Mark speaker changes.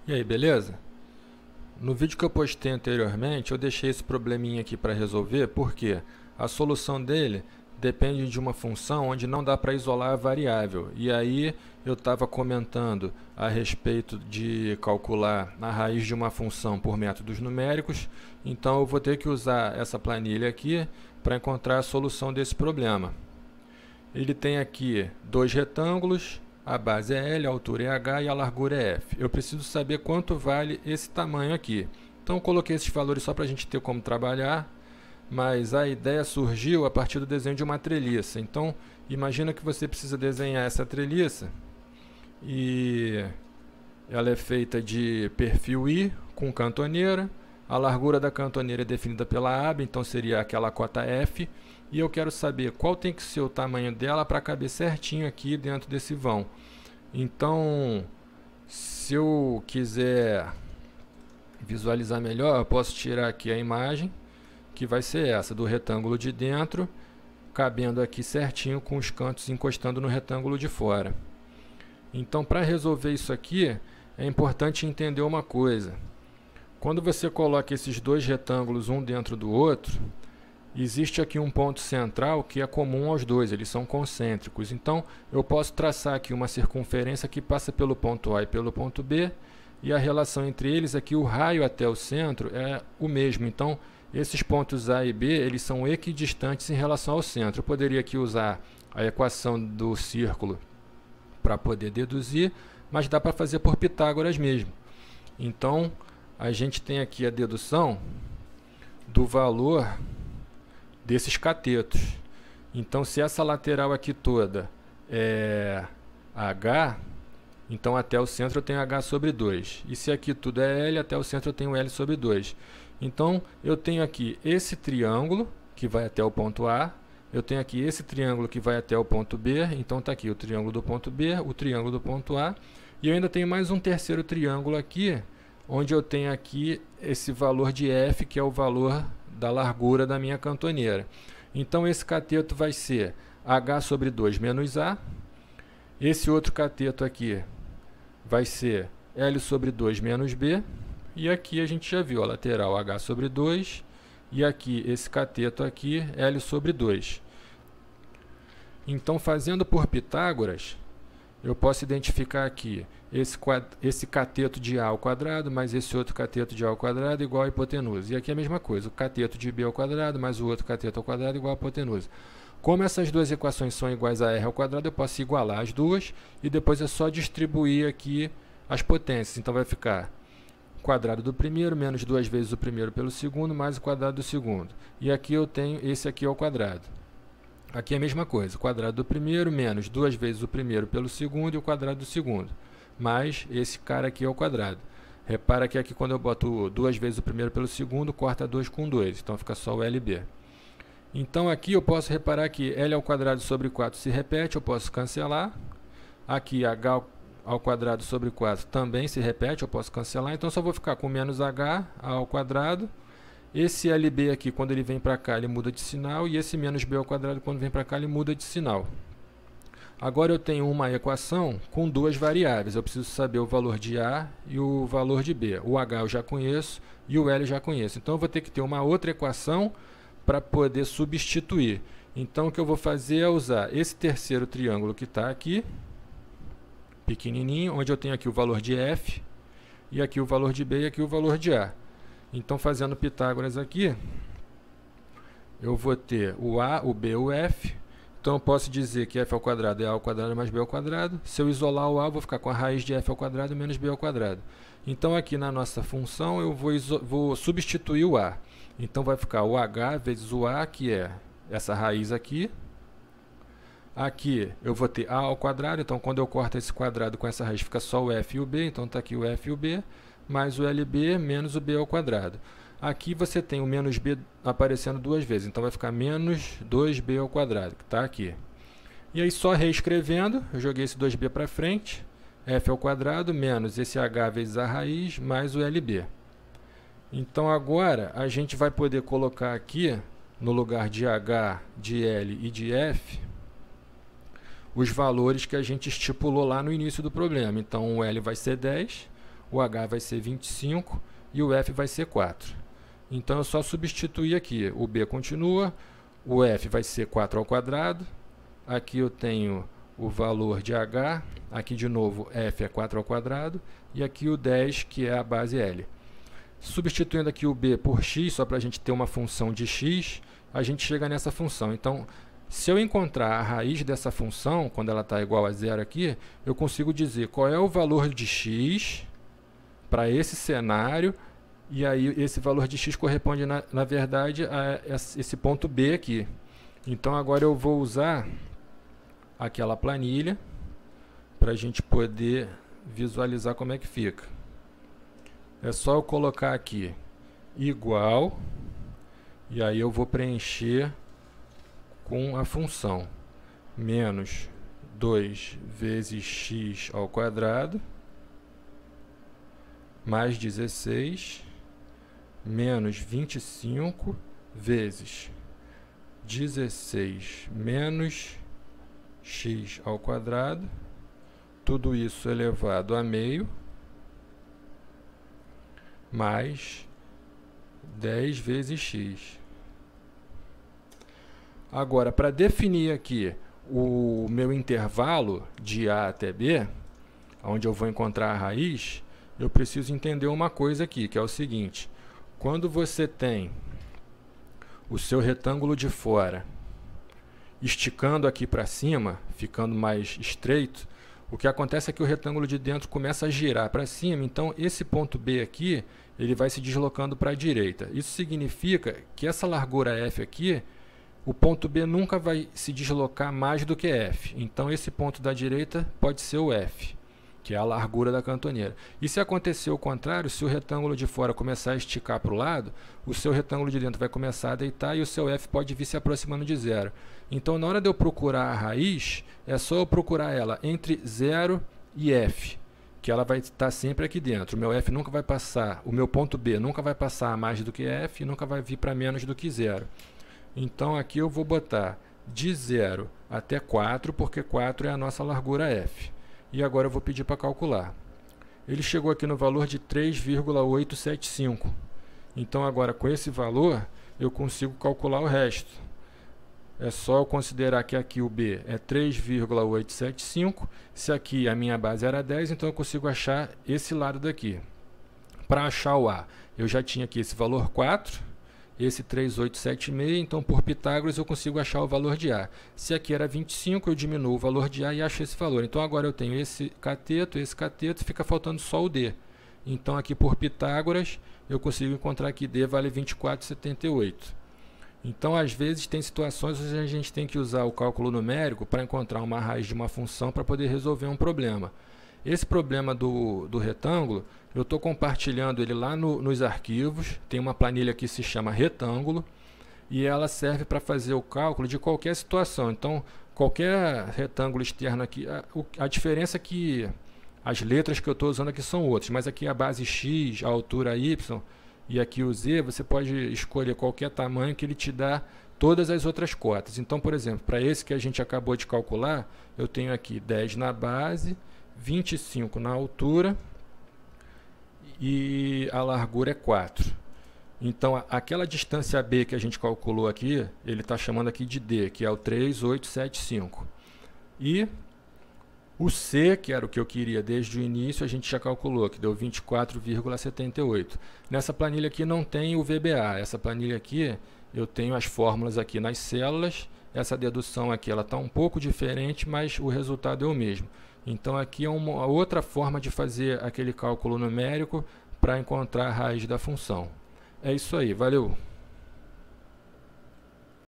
Speaker 1: E aí, beleza? No vídeo que eu postei anteriormente, eu deixei esse probleminha aqui para resolver, porque a solução dele depende de uma função onde não dá para isolar a variável. E aí eu estava comentando a respeito de calcular a raiz de uma função por métodos numéricos, então eu vou ter que usar essa planilha aqui para encontrar a solução desse problema. Ele tem aqui dois retângulos, a base é L, a altura é H e a largura é F. Eu preciso saber quanto vale esse tamanho aqui. Então eu coloquei esses valores só para a gente ter como trabalhar, mas a ideia surgiu a partir do desenho de uma treliça. Então imagina que você precisa desenhar essa treliça e ela é feita de perfil I com cantoneira. A largura da cantoneira é definida pela AB, então seria aquela cota F. E eu quero saber qual tem que ser o tamanho dela para caber certinho aqui dentro desse vão. Então, se eu quiser visualizar melhor, eu posso tirar aqui a imagem, que vai ser essa, do retângulo de dentro, cabendo aqui certinho com os cantos encostando no retângulo de fora. Então, para resolver isso aqui, é importante entender uma coisa. Quando você coloca esses dois retângulos um dentro do outro, existe aqui um ponto central que é comum aos dois, eles são concêntricos. Então, eu posso traçar aqui uma circunferência que passa pelo ponto A e pelo ponto B, e a relação entre eles é que o raio até o centro é o mesmo. Então, esses pontos A e B, eles são equidistantes em relação ao centro. Eu poderia aqui usar a equação do círculo para poder deduzir, mas dá para fazer por Pitágoras mesmo. Então, a gente tem aqui a dedução do valor desses catetos. Então, se essa lateral aqui toda é H, então até o centro eu tenho H sobre 2. E se aqui tudo é L, até o centro eu tenho L sobre 2. Então, eu tenho aqui esse triângulo, que vai até o ponto A. Eu tenho aqui esse triângulo que vai até o ponto B. Então, está aqui o triângulo do ponto B, o triângulo do ponto A. E eu ainda tenho mais um terceiro triângulo aqui, onde eu tenho aqui esse valor de F, que é o valor da largura da minha cantoneira. Então, esse cateto vai ser H sobre 2 menos A. Esse outro cateto aqui vai ser L sobre 2 menos B. E aqui a gente já viu a lateral H sobre 2. E aqui, esse cateto aqui, L sobre 2. Então, fazendo por Pitágoras, eu posso identificar aqui esse cateto de A ao quadrado mais esse outro cateto de A ao quadrado igual a hipotenusa. E aqui é a mesma coisa, o cateto de B ao quadrado mais o outro cateto ao quadrado igual a hipotenusa. Como essas duas equações são iguais a R ao quadrado, eu posso igualar as duas e depois é só distribuir aqui as potências. Então vai ficar o quadrado do primeiro menos 2 vezes o primeiro pelo segundo mais o quadrado do segundo. E aqui eu tenho esse aqui ao quadrado. Aqui é a mesma coisa, o quadrado do primeiro menos 2 vezes o primeiro pelo segundo e o quadrado do segundo, mais esse cara aqui ao quadrado. Repara que aqui quando eu boto 2 vezes o primeiro pelo segundo, corta 2 com 2, então fica só o LB. Então aqui eu posso reparar que L ao quadrado sobre 4 se repete, eu posso cancelar. Aqui H ao quadrado sobre 4 também se repete, eu posso cancelar. Então só vou ficar com menos H ao quadrado. Esse LB aqui, quando ele vem para cá, ele muda de sinal. E esse menos B ao quadrado, quando vem para cá, ele muda de sinal. Agora eu tenho uma equação com duas variáveis. Eu preciso saber o valor de A e o valor de B. O H eu já conheço e o L eu já conheço. Então eu vou ter que ter uma outra equação para poder substituir. Então o que eu vou fazer é usar esse terceiro triângulo que está aqui, pequenininho, onde eu tenho aqui o valor de F, e aqui o valor de B e aqui o valor de A. Então, fazendo Pitágoras aqui, eu vou ter o A, o B e o F. Então, eu posso dizer que F ao quadrado é A ao quadrado mais B ao quadrado. Se eu isolar o A, eu vou ficar com a raiz de F ao quadrado menos B ao quadrado. Então, aqui na nossa função, eu vou substituir o A. Então, vai ficar o H vezes o A, que é essa raiz aqui. Aqui, eu vou ter A ao quadrado. Então, quando eu corto esse quadrado com essa raiz, fica só o F e o B. Então, está aqui o F e o B. Mais o LB menos o B ao quadrado. Aqui você tem o menos B aparecendo duas vezes, então vai ficar menos 2B ao quadrado, que está aqui. E aí só reescrevendo, eu joguei esse 2B para frente, F ao quadrado menos esse H vezes a raiz mais o LB. Então agora a gente vai poder colocar aqui, no lugar de H, de L e de F, os valores que a gente estipulou lá no início do problema. Então o L vai ser 10, o h vai ser 25 e o f vai ser 4. Então, eu só substituir aqui. O b continua, o f vai ser 4 ao quadrado. Aqui eu tenho o valor de h, aqui de novo f é 4 ao quadrado, e aqui o 10, que é a base L. Substituindo aqui o b por x, só para a gente ter uma função de x, a gente chega nessa função. Então, se eu encontrar a raiz dessa função, quando ela está igual a zero aqui, eu consigo dizer qual é o valor de x para esse cenário, e aí esse valor de x corresponde, na verdade, a esse ponto B aqui. Então, agora eu vou usar aquela planilha para a gente poder visualizar como é que fica. É só eu colocar aqui igual, e aí eu vou preencher com a função menos 2 vezes x ao quadrado mais 16 menos 25 vezes 16 menos x ao quadrado, tudo isso elevado a meio, mais 10 vezes x. Agora, para definir aqui o meu intervalo de A até B, onde eu vou encontrar a raiz, eu preciso entender uma coisa aqui, que é o seguinte: quando você tem o seu retângulo de fora esticando aqui para cima, ficando mais estreito, o que acontece é que o retângulo de dentro começa a girar para cima, então esse ponto B aqui, ele vai se deslocando para a direita. Isso significa que essa largura F aqui, o ponto B nunca vai se deslocar mais do que F. Então esse ponto da direita pode ser o F, que é a largura da cantoneira. E se acontecer o contrário, se o retângulo de fora começar a esticar para o lado, o seu retângulo de dentro vai começar a deitar e o seu F pode vir se aproximando de zero. Então, na hora de eu procurar a raiz, é só eu procurar ela entre 0 e F, que ela vai estar sempre aqui dentro. O meu F nunca vai passar, o meu ponto B nunca vai passar a mais do que F e nunca vai vir para menos do que 0. Então, aqui eu vou botar de 0 até 4, porque 4 é a nossa largura F. E agora eu vou pedir para calcular. Ele chegou aqui no valor de 3,875. Então, agora com esse valor, eu consigo calcular o resto. É só eu considerar que aqui o B é 3,875. Se aqui a minha base era 10, então eu consigo achar esse lado daqui. Para achar o A, eu já tinha aqui esse valor 4, esse 3,876, então por Pitágoras eu consigo achar o valor de A. Se aqui era 25, eu diminuo o valor de A e acho esse valor. Então agora eu tenho esse cateto, fica faltando só o D. Então aqui por Pitágoras eu consigo encontrar que D vale 24,78. Então às vezes tem situações onde a gente tem que usar o cálculo numérico para encontrar uma raiz de uma função para poder resolver um problema. Esse problema do retângulo, eu estou compartilhando ele lá nos arquivos, tem uma planilha que se chama retângulo, e ela serve para fazer o cálculo de qualquer situação. Então, qualquer retângulo externo aqui, a diferença é que as letras que eu estou usando aqui são outras, mas aqui a base x, a altura y, e aqui o z, você pode escolher qualquer tamanho que ele te dá todas as outras cotas. Então, por exemplo, para esse que a gente acabou de calcular, eu tenho aqui 10 na base, 25 na altura e a largura é 4. Então, aquela distância B que a gente calculou aqui, ele está chamando aqui de D, que é o 3,875. E o C, que era o que eu queria desde o início, a gente já calculou, que deu 24,78. Nessa planilha aqui não tem o VBA. Essa planilha aqui, eu tenho as fórmulas aqui nas células. Essa dedução aqui ela está um pouco diferente, mas o resultado é o mesmo. Então aqui é uma outra forma de fazer aquele cálculo numérico para encontrar a raiz da função. É isso aí, valeu!